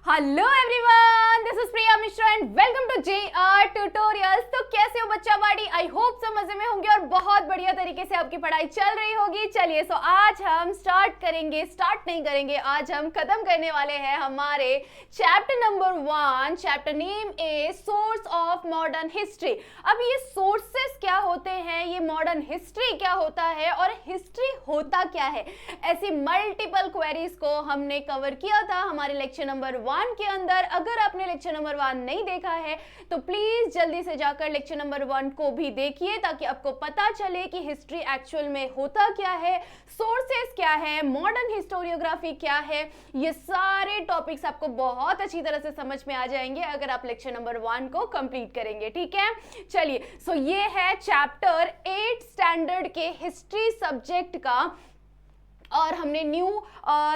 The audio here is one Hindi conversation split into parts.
Hello everyone, this is Priya Mishra and welcome to JR tutorials. तो कैसे हो बच्चा बाड़ी? आई होप सब मजे में होंगे और बहुत बढ़िया तरीके से आपकी पढ़ाई चल रही होगी। चलिए सो आज हम आज हम खत्म करने वाले हैं हमारे chapter number 1। Chapter name is source of modern history. अब ये सोर्सेस क्या होते हैं, ये मॉडर्न हिस्ट्री क्या होता है और हिस्ट्री होता क्या है, ऐसी मल्टीपल क्वेरीज को हमने कवर किया था हमारे लेक्चर नंबर 1 के अंदर। अगर आपने लेक्चर नंबर 1 नहीं देखा है तो प्लीज जल्दी से जाकर लेक्चर नंबर 1 को भी देखिए ताकि आपको पता चले कि हिस्ट्री एक्चुअल में होता क्या है, सोर्सेस क्या है, मॉडर्न हिस्टोरियोग्राफी क्या है। ये सारे टॉपिक्स आपको बहुत अच्छी तरह से समझ में आ जाएंगे अगर आप लेक्चर नंबर 1 को कंप्लीट करेंगे। ठीक है, चलिए सो ये है चैप्टर 8 स्टैंडर्ड के हिस्ट्री सब्जेक्ट का और हमने न्यू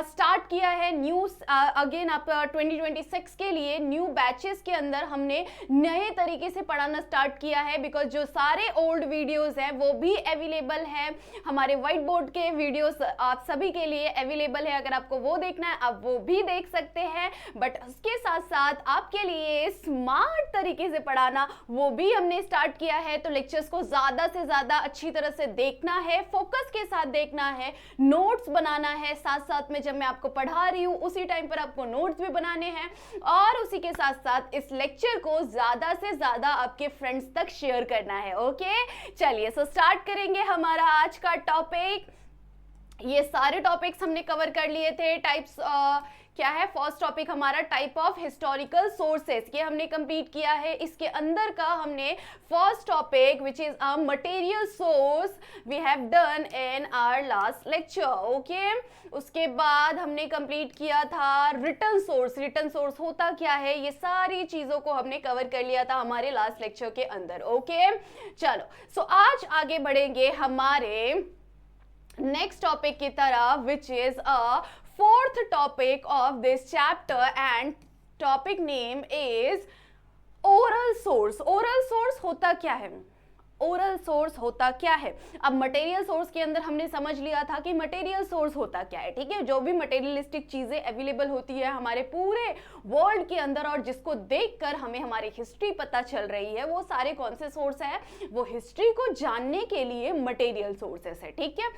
स्टार्ट किया है। न्यू अगेन आप 2026 के लिए न्यू बैचेस के अंदर हमने नए तरीके से पढ़ाना स्टार्ट किया है, बिकॉज जो सारे ओल्ड वीडियोस हैं वो भी अवेलेबल है। हमारे व्हाइट बोर्ड के वीडियोस आप सभी के लिए अवेलेबल है, अगर आपको वो देखना है आप वो भी देख सकते हैं। बट उसके साथ साथ आपके लिए स्मार्ट तरीके से पढ़ाना वो भी हमने स्टार्ट किया है। तो लेक्चर्स को ज्यादा से ज्यादा अच्छी तरह से देखना है, फोकस के साथ देखना है, नोट्स बनाना है। साथ साथ में जब मैं आपको पढ़ा रही हूं उसी टाइम पर आपको नोट्स भी बनाने हैं और उसी के साथ साथ इस लेक्चर को ज्यादा से ज्यादा आपके फ्रेंड्स तक शेयर करना है। ओके, चलिए सो स्टार्ट करेंगे हमारा आज का टॉपिक। ये सारे टॉपिक्स हमने कवर कर लिए थे। टाइप्स क्या है, फर्स्ट टॉपिक हमारा टाइप ऑफ हिस्टोरिकल सोर्सेस, ये हमने कंप्लीट किया है। इसके अंदर का हमने first topic which is a material source we have done in our last lecture. Okay, उसके बाद हमने कंप्लीट किया था रिटन सोर्स। रिटन सोर्स होता क्या है, ये सारी चीजों को हमने कवर कर लिया था हमारे लास्ट लेक्चर के अंदर। ओके, चलो सो आज आगे बढ़ेंगे हमारे नेक्स्ट टॉपिक की तरफ विच is a fourth topic of this chapter and topic name is oral source। oral source होता क्या है, ओरल सोर्स होता क्या है। अब मटेरियल सोर्स के अंदर हमने समझ लिया था कि मटेरियल सोर्स होता क्या है। ठीक है, जो भी मटेरियलिस्टिक चीजें अवेलेबल होती है हमारे पूरे वर्ल्ड के अंदर और जिसको देखकर हमें हमारी हिस्ट्री पता चल रही है, वो सारे कौन से सोर्स है, वो हिस्ट्री को जानने के लिए मटेरियल सोर्सेस है। ठीक है,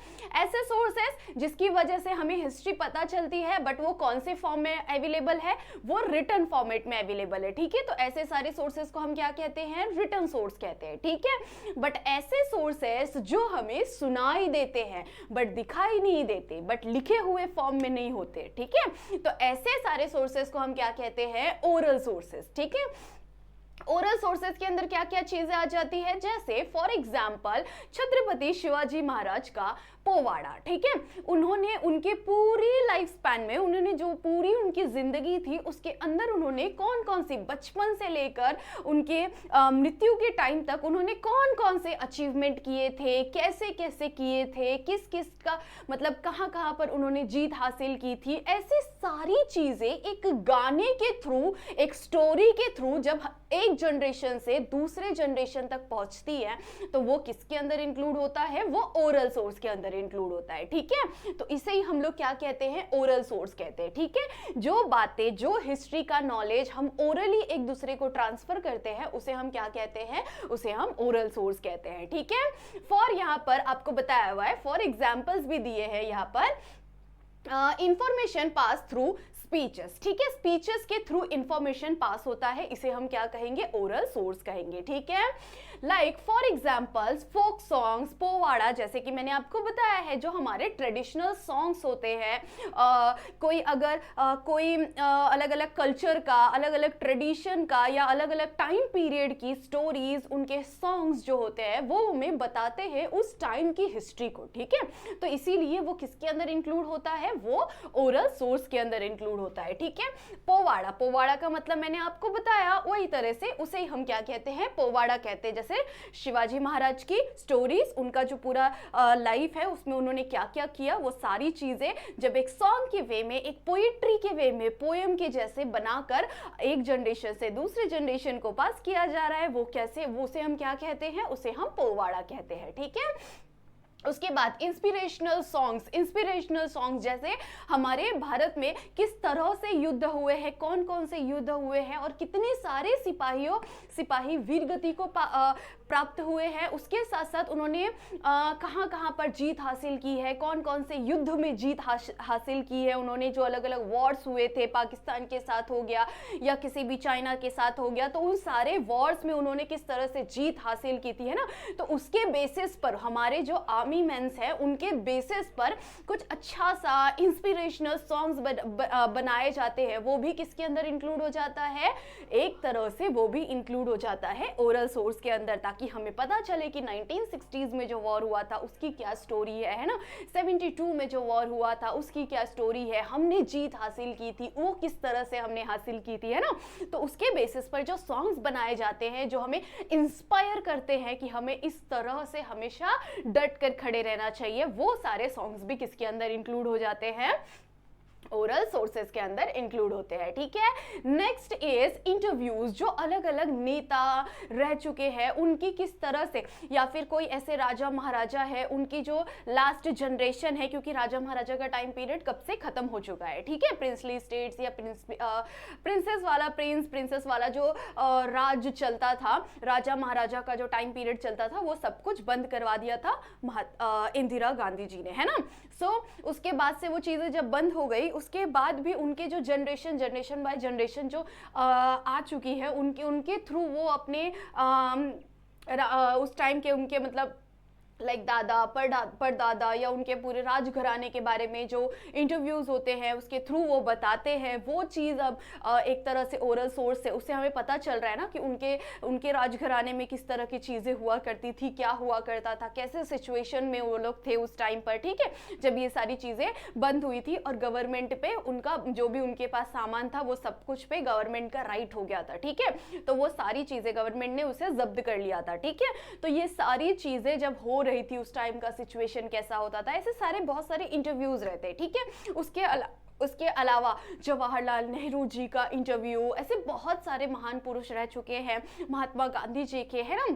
ऐसे सोर्सेस जिसकी वजह से हमें हिस्ट्री पता चलती है, बट वो कौन से फॉर्म में अवेलेबल है, वो रिटन फॉर्मेट में अवेलेबल है। ठीक है, तो ऐसे सारे सोर्सेस को हम क्या कहते हैं, रिटन सोर्स कहते हैं। ठीक है, बट ऐसे सोर्सेस जो हमें सुनाई देते हैं बट दिखाई नहीं देते, बट लिखे हुए फॉर्म में नहीं होते। ठीक है, तो ऐसे सारे सोर्सेस को हम क्या कहते हैं, ओरल सोर्सेस। ठीक है, ओरल सोर्सेस के अंदर क्या क्या चीजें आ जाती है, जैसे फॉर एग्जाम्पल छत्रपति शिवाजी महाराज का पोवाड़ा। ठीक है, उन्होंने उनके पूरी लाइफ स्पैन में, उन्होंने जो पूरी उनकी जिंदगी थी उसके अंदर उन्होंने कौन कौन सी, बचपन से लेकर उनके मृत्यु के टाइम तक उन्होंने कौन कौन से अचीवमेंट किए थे, कैसे कैसे किए थे, किस किस का मतलब कहाँ कहाँ पर उन्होंने जीत हासिल की थी, ऐसी सारी चीजें एक गाने के थ्रू, एक स्टोरी के थ्रू जब एक जनरेशन से दूसरे जनरेशन तक पहुंचती है तो वो किसके अंदर इंक्लूड होता है, वो ओरल सोर्स के अंदर इंक्लूड होता है। ठीक है, तो इसे ही हम लोग क्या कहते हैं, ओरल सोर्स कहते हैं। ठीक है, जो बातें, जो हिस्ट्री का नॉलेज हम ओरली एक दूसरे को ट्रांसफर करते हैं उसे हम क्या कहते हैं, उसे हम ओरल सोर्स कहते हैं। ठीक है, फॉर यहां पर आपको बताया हुआ है, फॉर एग्जांपल्स भी दिए हैं यहां पर, इंफॉर्मेशन पास थ्रू स्पीचेस। ठीक है, स्पीचेस के थ्रू इंफॉर्मेशन पास होता है, इसे हम क्या कहेंगे, ओरल सोर्स कहेंगे। ठीक है, like for examples folk songs, powada, जैसे कि मैंने आपको बताया है जो हमारे ट्रेडिशनल सॉन्ग्स होते हैं। कोई अगर कोई अलग अलग कल्चर का, अलग अलग ट्रेडिशन का या अलग अलग टाइम पीरियड की स्टोरीज, उनके सॉन्ग्स जो होते हैं वो हमें बताते हैं उस टाइम की हिस्ट्री को। ठीक है, तो इसीलिए वो किसके अंदर इंक्लूड होता है, वो ओरल सोर्स के अंदर इंक्लूड होता है। ठीक है, पोवाड़ा, पोवाड़ा का मतलब मैंने आपको बताया, वही तरह से उसे हम क्या कहते हैं, पोवाड़ा कहते हैं। जैसे शिवाजी महाराज की स्टोरीज, उनका जो पूरा लाइफ है उसमें उन्होंने क्या क्या किया, वो सारी चीजें जब एक सॉन्ग के वे में, एक पोइट्री के वे में, पोएम के जैसे बनाकर एक जनरेशन से दूसरे जनरेशन को पास किया जा रहा है, वो कैसे, वो उसे हम क्या कहते हैं, उसे हम पोवाड़ा कहते हैं। ठीक है, उसके बाद इंस्पिरेशनल सॉन्ग्स जैसे हमारे भारत में किस तरह से युद्ध हुए हैं, कौन कौन से युद्ध हुए हैं और कितने सारे सिपाही वीरगति को प्राप्त हुए हैं। उसके साथ साथ उन्होंने कहाँ कहाँ पर जीत हासिल की है, कौन कौन से युद्ध में जीत हासिल की है उन्होंने, जो अलग अलग वॉर्स हुए थे, पाकिस्तान के साथ हो गया या किसी भी चाइना के साथ हो गया, तो उन सारे वॉर्स में उन्होंने किस तरह से जीत हासिल की थी, है ना। तो उसके बेसिस पर हमारे जो आर्मी मेंस है उनके बेसिस पर कुछ अच्छा सा इंस्पिरेशनल सॉन्ग्स बनाए जाते हैं। वो भी किसके अंदर इंक्लूड हो जाता है, एक तरह से वो भी इंक्लूड हो जाता है ओरल सोर्स के अंदर, ताकि हमें पता चले कि 1960s में जो वॉर हुआ था उसकी क्या स्टोरी है ना, 72 में जो वॉर हुआ था उसकी क्या स्टोरी है, हमने जीत हासिल की थी वो किस तरह से हमने हासिल की थी, है ना। तो उसके बेसिस पर जो सॉन्ग्स बनाए जाते हैं जो हमें इंस्पायर करते हैं कि हमें इस तरह से हमेशा डट कर खड़े रहना चाहिए, वो सारे सॉन्ग्स भी किसके अंदर इंक्लूड हो जाते हैं, ओरल सोर्सेज के अंदर इंक्लूड होते हैं। ठीक है, नेक्स्ट इज इंटरव्यूज, जो अलग अलग नेता रह चुके हैं उनकी किस तरह से, या फिर कोई ऐसे राजा महाराजा है उनकी जो लास्ट जनरेशन है, क्योंकि राजा महाराजा का टाइम पीरियड कब से खत्म हो चुका है। ठीक है, प्रिंसली स्टेट्स या प्रिंसेस वाला जो राज चलता था, राजा महाराजा का जो टाइम पीरियड चलता था, वो सब कुछ बंद करवा दिया था इंदिरा गांधी जी ने, है ना। उसके बाद से वो चीजें जब बंद हो गई, उसके बाद भी उनके जो जनरेशन बाय जनरेशन जो आ चुकी है, उनके थ्रू वो अपने उस टाइम के उनके मतलब लाइक दादा परदादा या उनके पूरे राजघराने के बारे में जो इंटरव्यूज होते हैं उसके थ्रू वो बताते हैं। वो चीज़ अब एक तरह से ओरल सोर्स है, उससे हमें पता चल रहा है ना कि उनके राजघराने में किस तरह की चीज़ें हुआ करती थी, क्या हुआ करता था, कैसे सिचुएशन में वो लोग थे उस टाइम पर। ठीक है, जब ये सारी चीज़ें बंद हुई थी और गवर्नमेंट पे उनका जो भी उनके पास सामान था वो सब कुछ पे गवर्नमेंट का राइट हो गया था। ठीक है, तो वो सारी चीज़ें गवर्नमेंट ने उसे जब्त कर लिया था। ठीक है, तो ये सारी चीज़ें जब हो रही थी उस टाइम का सिचुएशन कैसा होता था, ऐसे सारे बहुत सारे इंटरव्यूज रहते हैं। ठीक है, उसके अलावा जवाहरलाल नेहरू जी का इंटरव्यू, ऐसे बहुत सारे महान पुरुष रह चुके हैं, महात्मा गांधी जी के, है ना,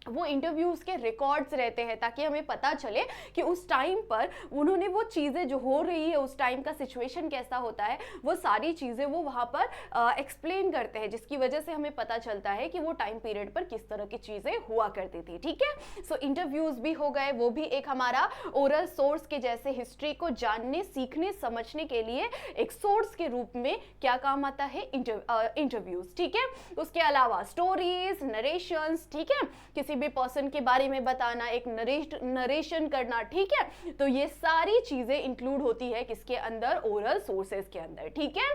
वो इंटरव्यूज के रिकॉर्ड्स रहते हैं ताकि हमें पता चले कि उस टाइम पर उन्होंने वो चीज़ें जो हो रही है, उस टाइम का सिचुएशन कैसा होता है, वो सारी चीज़ें वो वहाँ पर एक्सप्लेन करते हैं, जिसकी वजह से हमें पता चलता है कि वो टाइम पीरियड पर किस तरह की चीज़ें हुआ करती थी। ठीक है, सो इंटरव्यूज भी हो गए, वो भी एक हमारा ओरल सोर्स के जैसे हिस्ट्री को जानने, सीखने, समझने के लिए एक सोर्स के रूप में क्या काम आता है, इंटरव्यूज। ठीक है, उसके अलावा स्टोरीज, नरेशंस, ठीक है, किसी भी पर्सन के बारे में बताना, एक नरेशन करना। ठीक है, तो ये सारी चीजें इंक्लूड होती है किसके अंदर, ओरल सोर्सेज के अंदर। ठीक है,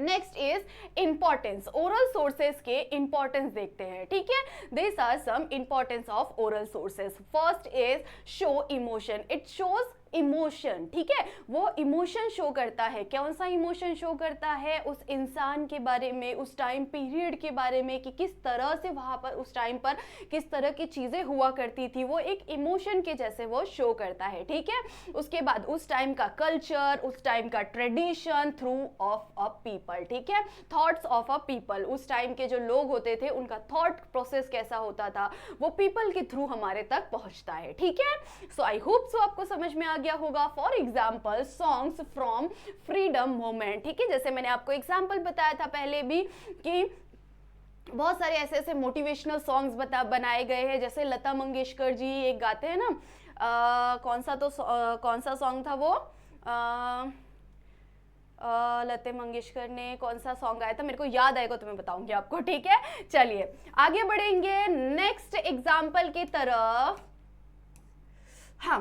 next is importance, oral sources के इंपॉर्टेंस देखते हैं। ठीक है, this are some importance of oral sources. First is show emotion, it shows emotion. ठीक है, वो इमोशन शो करता है, कौन सा इमोशन शो करता है, उस इंसान के बारे में, उस टाइम पीरियड के बारे में कि किस तरह से वहां पर उस टाइम पर किस तरह की चीजें हुआ करती थी, वो एक इमोशन के जैसे वो शो करता है। ठीक है, उसके बाद उस टाइम का कल्चर, उस टाइम का tradition through of a people. ठीक है, थॉट्स ऑफ अ पीपल, उस टाइम के जो लोग होते थे उनका थॉट प्रोसेस कैसा होता था, वो पीपल के थ्रू हमारे तक पहुंचता है। ठीक है, सो आई होप सो आपको समझ में आ गया होगा। For example songs from freedom movement. ठीक है, जैसे मैंने आपको एग्जाम्पल बताया था पहले भी कि बहुत सारे ऐसे ऐसे मोटिवेशनल सॉन्ग्स बनाए गए हैं, जैसे लता मंगेशकर जी एक गाते हैं ना, कौन सा सॉन्ग था वो, लता मंगेशकर ने कौन सा सॉन्ग गाया था, मेरे को याद आएगा तो मैं बताऊंगी आपको। ठीक है, चलिए आगे बढ़ेंगे नेक्स्ट एग्जाम्पल की तरफ। हाँ,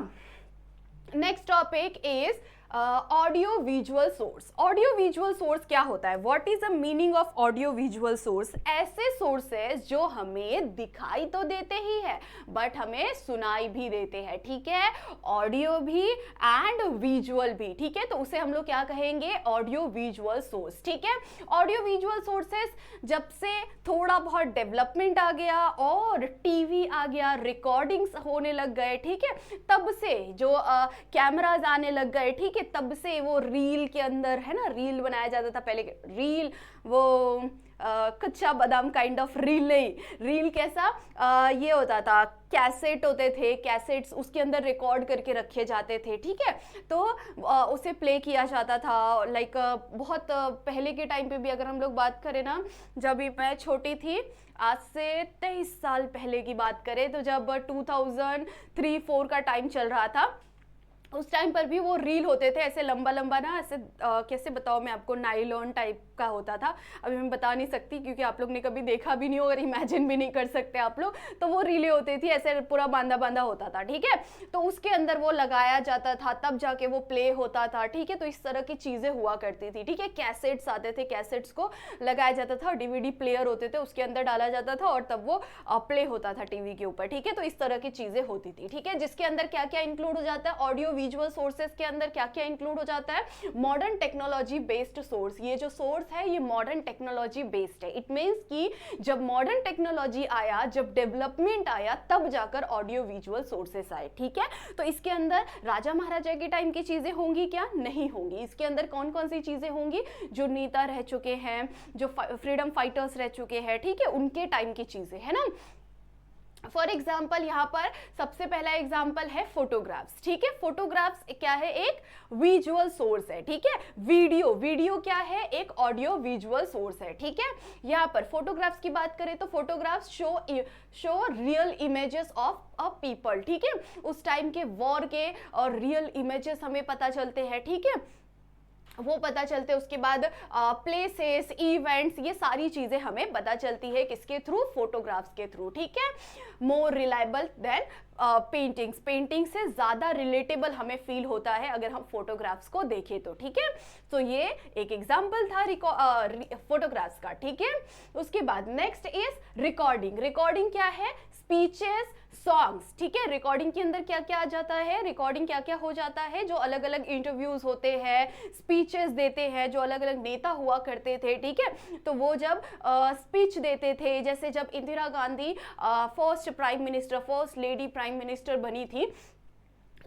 next topic is audio visual source. Audio visual source क्या होता है, what is the meaning of audio visual source? ऐसे सोर्सेज जो हमें दिखाई तो देते ही है बट हमें सुनाई भी देते हैं। ठीक है, ऑडियो भी एंड विजुअल भी। ठीक है, तो उसे हम लोग क्या कहेंगे, ऑडियो विजुअल सोर्स। ठीक है, ऑडियो विजुअल सोर्सेस जब से थोड़ा बहुत डेवलपमेंट आ गया और टीवी आ गया, रिकॉर्डिंग्स होने लग गए, ठीक है, तब से जो कैमराज आने लग गए, ठीक है, है, तब से वो रील के अंदर है ना, रील बनाया जाता था पहले, रील वो कच्चा बादाम काइंड ऑफ रील नहीं, रील कैसा ये होता था, कैसेट होते थे, कैसेट्स उसके अंदर रिकॉर्ड करके रखे जाते थे, ठीक है, तो उसे प्ले किया जाता था। लाइक बहुत पहले के टाइम पे भी अगर हम लोग बात करें ना, जब भी मैं छोटी थी, आज से 23 साल पहले की बात करें, तो जब 2003-4 का टाइम चल रहा था, उस टाइम पर भी वो रील होते थे ऐसे लंबा लंबा ना, ऐसे कैसे बताओ मैं आपको, नाइलॉन टाइप का होता था, अभी मैं बता नहीं सकती क्योंकि आप लोग ने कभी देखा भी नहीं हो और इमेजिन भी नहीं कर सकते आप लोग, तो वो रीलें होती थी ऐसे पूरा बांधा बांधा होता था, ठीक है, तो उसके अंदर वो लगाया जाता था, तब जाके वो प्ले होता था, ठीक है, तो इस तरह की चीजें हुआ करती थी, ठीक है, कैसेट्स आते थे, कैसेट्स को लगाया जाता था, डीवीडी प्लेयर होते थे, उसके अंदर डाला जाता था और तब वो प्ले होता था टीवी के ऊपर, ठीक है, तो इस तरह की चीजें होती थी, ठीक है, जिसके अंदर क्या क्या इंक्लूड हो जाता है, ऑडियो विजुअल सोर्सेस के अंदर क्या क्या इंक्लूड हो जाता है, मॉडर्न टेक्नोलॉजी बेस्ड सोर्स, ये जो सोर्स है ये मॉडर्न टेक्नोलॉजी बेस्ड है, इट मींस कि जब मॉडर्न टेक्नोलॉजी आया, जब डेवलपमेंट आया, तब जाकर ऑडियो विजुअल सोर्सेस आए, ठीक है, तो इसके अंदर राजा महाराजा के टाइम की चीजें होंगी क्या, नहीं होंगी, इसके अंदर कौन कौन सी चीजें होंगी, जो नेता रह चुके हैं, जो फ्रीडम फाइटर्स रह चुके हैं, ठीक है, उनके टाइम की चीजें है ना। फॉर एग्जाम्पल यहाँ पर सबसे पहला एग्जाम्पल है फोटोग्राफ्स, ठीक है, फोटोग्राफ्स क्या है, एक विजुअल सोर्स है, ठीक है, वीडियो, वीडियो क्या है, एक ऑडियो विजुअल सोर्स है, ठीक है, यहाँ पर फोटोग्राफ्स की बात करें तो photographs show real images of a people, ठीक है, उस टाइम के वॉर के और रियल इमेजेस हमें पता चलते हैं, ठीक है, वो पता चलते, उसके बाद प्लेसेस, इवेंट्स, ये सारी चीजें हमें पता चलती है किसके थ्रू, फोटोग्राफ्स के थ्रू, ठीक है, more reliable then paintings, painting से ज्यादा रिलेटेबल हमें फील होता है अगर हम फोटोग्राफ्स को देखें तो, ठीक है, तो ये एक एग्जांपल था फोटोग्राफ्स का, ठीक है, उसके बाद नेक्स्ट इज रिकॉर्डिंग, रिकॉर्डिंग क्या है, स्पीचेस, सॉन्ग्स, ठीक है, रिकॉर्डिंग के अंदर क्या क्या आ जाता है, रिकॉर्डिंग क्या क्या हो जाता है, जो अलग अलग इंटरव्यूज होते हैं, स्पीचेस देते हैं, जो अलग अलग नेता हुआ करते थे, ठीक है, तो वो जब स्पीच देते थे, जैसे जब Indira Gandhi first prime minister, first lady prime minister बनी थी,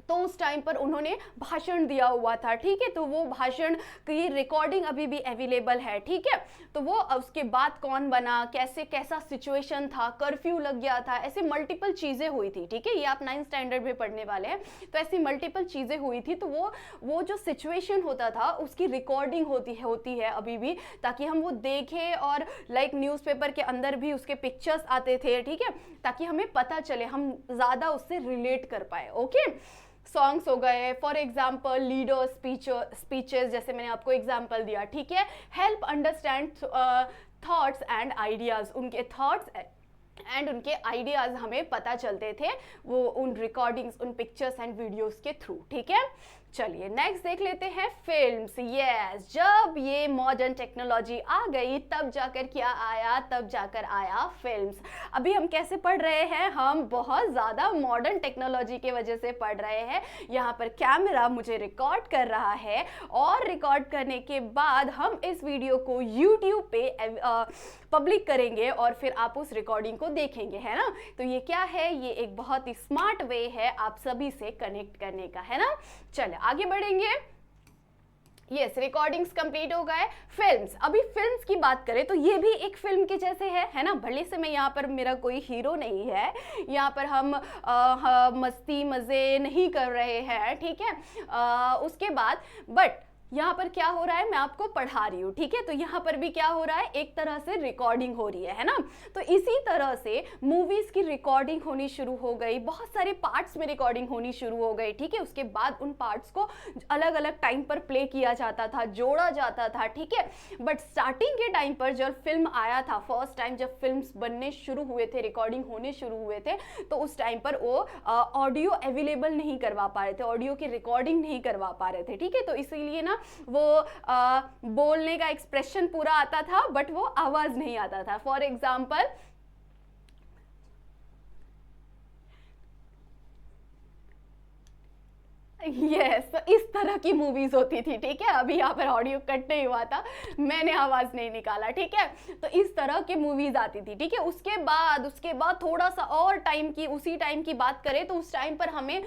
तो उस टाइम पर उन्होंने भाषण दिया हुआ था, ठीक है, तो वो भाषण की रिकॉर्डिंग अभी भी अवेलेबल है, ठीक है, तो वो उसके बाद कौन बना, कैसे कैसा सिचुएशन था, कर्फ्यू लग गया था, ऐसे मल्टीपल चीजें हुई थी, ठीक है, ये आप 9th स्टैंडर्ड में पढ़ने वाले हैं, तो ऐसी मल्टीपल चीजें हुई थी, तो वो जो सिचुएशन होता था उसकी रिकॉर्डिंग होती है अभी भी, ताकि हम वो देखें, और लाइक न्यूज़पेपर के अंदर भी उसके पिक्चर्स आते थे, ठीक है, ताकि हमें पता चले, हम ज्यादा उससे रिलेट कर पाए, ओके। सॉन्ग्स हो गए, फॉर एग्जाम्पल लीडर स्पीचेस, जैसे मैंने आपको एग्जाम्पल दिया, ठीक है, help understand thoughts and ideas, उनके थॉट्स एंड उनके आइडियाज हमें पता चलते थे वो उन रिकॉर्डिंग्स, उन पिक्चर्स एंड वीडियोस के थ्रू, ठीक है। चलिए नेक्स्ट देख लेते हैं फिल्म्स। यस, जब ये मॉडर्न टेक्नोलॉजी आ गई तब जाकर क्या आया, तब जाकर आया फिल्म्स। अभी हम कैसे पढ़ रहे हैं, हम बहुत ज़्यादा मॉडर्न टेक्नोलॉजी के वजह से पढ़ रहे हैं। यहाँ पर कैमरा मुझे रिकॉर्ड कर रहा है और रिकॉर्ड करने के बाद हम इस वीडियो को यूट्यूब पे पब्लिक करेंगे और फिर आप उस रिकॉर्डिंग को देखेंगे, है ना। तो ये क्या है, ये एक बहुत ही स्मार्ट वे है आप सभी से कनेक्ट करने का, है ना। चलिए आगे बढ़ेंगे। यस, रिकॉर्डिंग्स कंप्लीट हो गए। फिल्म्स, अभी फिल्म्स की बात करें तो ये भी एक फिल्म के जैसे है ना। भले से मैं यहाँ पर मेरा कोई हीरो नहीं है, यहाँ पर हम मस्ती मज़े नहीं कर रहे हैं, ठीक है। उसके बाद बट यहाँ पर क्या हो रहा है, मैं आपको पढ़ा रही हूँ, ठीक है। तो यहाँ पर भी क्या हो रहा है, एक तरह से रिकॉर्डिंग हो रही है ना। तो इसी तरह से मूवीज की रिकॉर्डिंग होनी शुरू हो गई, बहुत सारे पार्ट्स में रिकॉर्डिंग होनी शुरू हो गई, ठीक है। उसके बाद उन पार्ट्स को अलग अलग टाइम पर प्ले किया जाता था, जोड़ा जाता था, ठीक है। बट स्टार्टिंग के टाइम पर जब फिल्म आया था, फर्स्ट टाइम जब फिल्म बनने शुरू हुए थे, रिकॉर्डिंग होने शुरू हुए थे, तो उस टाइम पर वो ऑडियो अवेलेबल नहीं करवा पा रहे थे, ऑडियो की रिकॉर्डिंग नहीं करवा पा रहे थे, ठीक है। तो इसीलिए ना वो बोलने का एक्सप्रेशन पूरा आता था बट वो आवाज नहीं आता था। फॉर एग्जाम्पल यस तो इस तरह की मूवीज होती थी, ठीक है। अभी यहाँ पर ऑडियो कट नहीं हुआ था, मैंने आवाज नहीं निकाला, ठीक है। तो इस तरह की मूवीज आती थी, ठीक है। उसके बाद थोड़ा सा और टाइम की, उसी टाइम की बात करें तो उस टाइम पर हमें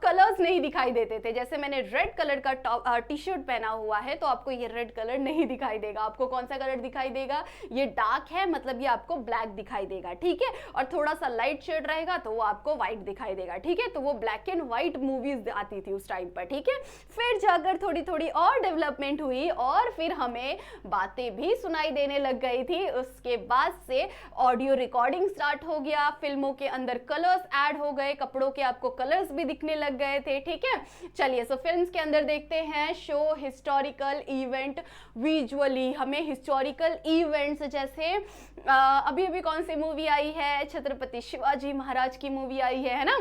कलर्स नहीं दिखाई देते थे। जैसे मैंने रेड कलर का टी शर्ट पहना हुआ है तो आपको ये रेड कलर नहीं दिखाई देगा। आपको कौन सा कलर दिखाई देगा? ये डार्क है, मतलब ये आपको ब्लैक दिखाई देगा, ठीक है। और थोड़ा सा लाइट शेड रहेगा तो वो आपको व्हाइट दिखाई देगा, ठीक है। तो वो ब्लैक एंड व्हाइट मूवीज आती थी उस टाइम पर, ठीक है। फिर जाकर थोड़ी थोड़ी और डेवलपमेंट हुई और फिर हमें बातें भी सुनाई देने लग गई थी। उसके बाद से ऑडियो रिकॉर्डिंग स्टार्ट हो गया, फिल्मों के अंदर कलर्स ऐड हो गए, कपड़ों के आपको कलर्स भी दिखने लग गए थे, ठीक है। चलिए सो फिल्म्स के अंदर देखते हैं, शो हिस्टोरिकल इवेंट विजुअली। हमें हिस्टोरिकल इवेंट्स जैसे अभी अभी कौन सी मूवी आई है, छत्रपति शिवाजी महाराज की मूवी आई है ना।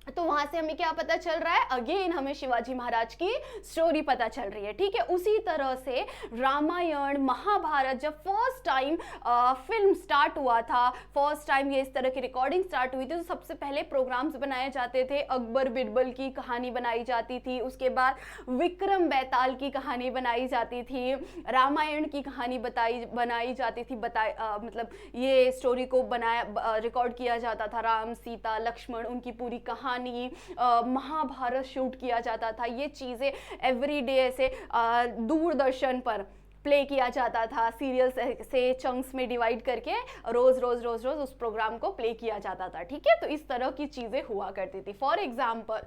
तो वहां से हमें क्या पता चल रहा है? अगेन हमें शिवाजी महाराज की स्टोरी पता चल रही है, ठीक है। उसी तरह से रामायण महाभारत जब फर्स्ट टाइम फिल्म स्टार्ट हुआ था, फर्स्ट टाइम ये इस तरह की रिकॉर्डिंग स्टार्ट हुई थी, तो सबसे पहले प्रोग्राम्स बनाए जाते थे। अकबर बिरबल की कहानी बनाई जाती थी, उसके बाद विक्रम बेताल की कहानी बनाई जाती थी, रामायण की कहानी बनाई जाती थी, मतलब ये स्टोरी को रिकॉर्ड किया जाता था। राम सीता लक्ष्मण उनकी पूरी कहानी, महाभारत शूट किया जाता था। ये चीजें एवरीडे ऐसे दूरदर्शन पर प्ले किया जाता था, सीरियल से चंक्स में डिवाइड करके रोज रोज रोज रोज उस प्रोग्राम को प्ले किया जाता था, ठीक है। तो इस तरह की चीजें हुआ करती थी। फॉर एग्जाम्पल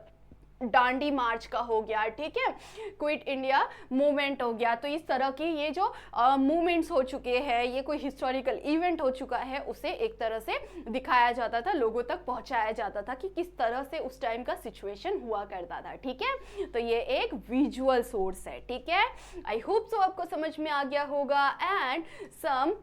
डांडी मार्च का हो गया, ठीक है, क्विट इंडिया मूवमेंट हो गया। तो इस तरह की ये जो मूवमेंट्स हो चुके हैं, ये कोई हिस्टोरिकल इवेंट हो चुका है, उसे एक तरह से दिखाया जाता था, लोगों तक पहुंचाया जाता था कि किस तरह से उस टाइम का सिचुएशन हुआ करता था, ठीक है। तो ये एक विजुअल सोर्स है, ठीक है। आई होप सो आपको समझ में आ गया होगा। And some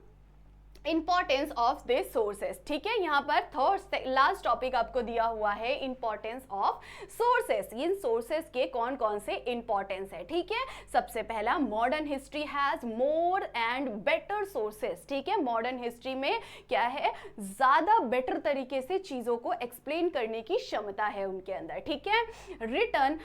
importance of this sources, ठीक है। यहाँ पर थर्ड लास्ट टॉपिक आपको दिया हुआ है, importance of sources. In sources के कौन कौन से इंपॉर्टेंस है, ठीक है। सबसे पहला, modern history has more and better sources, ठीक है। मॉडर्न हिस्ट्री में क्या है? ज्यादा बेटर तरीके से चीजों को एक्सप्लेन करने की क्षमता है उनके अंदर, ठीक है। Written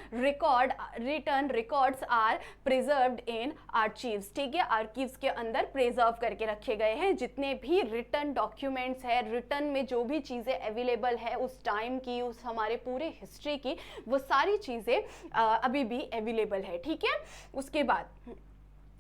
records are preserved in archives, ठीक है। आर्चीव्स के अंदर प्रिजर्व करके रखे गए हैं जितने भी रिटन डॉक्यूमेंट्स है, रिटन में जो भी चीजें अवेलेबल है उस टाइम की, उस हमारे पूरे हिस्ट्री की, वो सारी चीजें अभी भी अवेलेबल है, ठीक है। उसके बाद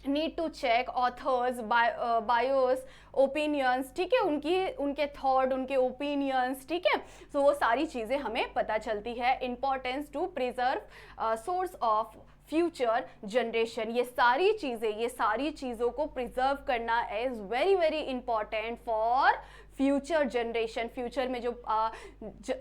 need to check authors bios opinions, ठीक है, उनके थॉट, उनके ओपिनियंस, ठीक है। तो वो सारी चीजें हमें पता चलती है। Importance to preserve source of future generation, ये सारी चीजों को प्रिजर्व करना is very very important for future generation. Future में जो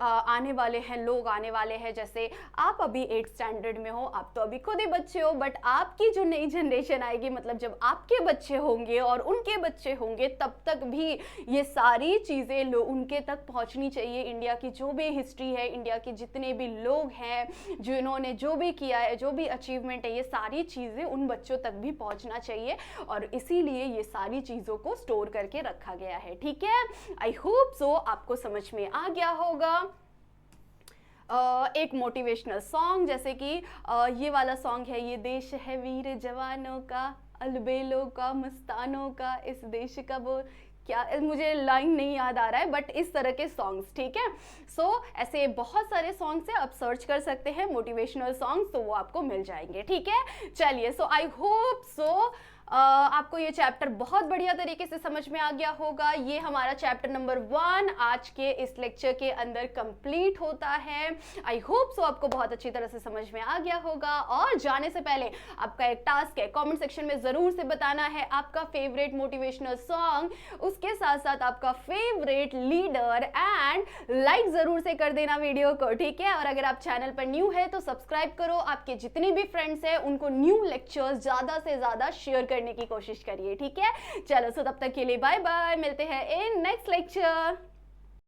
आने वाले हैं, लोग आने वाले हैं, जैसे आप अभी 8th स्टैंडर्ड में हो, आप तो अभी खुद ही बच्चे हो, बट आपकी जो नई जनरेशन आएगी, मतलब जब आपके बच्चे होंगे और उनके बच्चे होंगे, तब तक भी ये सारी चीज़ें उनके तक पहुंचनी चाहिए। इंडिया की जो भी हिस्ट्री है, इंडिया के जितने भी लोग हैं, जिन्होंने जो भी किया है, जो भी अचीवमेंट है, ये सारी चीज़ें उन बच्चों तक भी पहुंचना चाहिए, और इसीलिए ये सारी चीज़ों को स्टोर करके रखा गया है, ठीक है। आई होप सो आपको समझ में आ गया होगा। एक मोटिवेशनल सॉन्ग, जैसे कि ये वाला सॉन्ग है, ये देश है वीर जवानों का, अलबेलों का, मस्तानों का, इस देश का वो क्या, मुझे लाइन नहीं याद आ रहा है, बट इस तरह के सॉन्ग्स, ठीक है। सो ऐसे बहुत सारे सॉन्ग्स हैं, आप सर्च कर सकते हैं मोटिवेशनल सॉन्ग्स, तो वो आपको मिल जाएंगे, ठीक है। चलिए, सो आई होप सो आपको ये चैप्टर बहुत बढ़िया तरीके से समझ में आ गया होगा। ये हमारा चैप्टर नंबर 1 आज के इस लेक्चर के अंदर कंप्लीट होता है। आई होप सो आपको बहुत अच्छी तरह से समझ में आ गया होगा। और जाने से पहले आपका एक टास्क है, कमेंट सेक्शन में जरूर से बताना है आपका फेवरेट मोटिवेशनल सॉन्ग, उसके साथ साथ आपका फेवरेट लीडर, एंड लाइक जरूर से कर देना वीडियो को, ठीक है। और अगर आप चैनल पर न्यू है तो सब्सक्राइब करो, आपके जितने भी फ्रेंड्स हैं उनको न्यू लेक्चर्स ज्यादा से ज्यादा शेयर करने की कोशिश करिए, ठीक है। चलो, सो तब तक के लिए बाय बाय, मिलते हैं इन नेक्स्ट लेक्चर।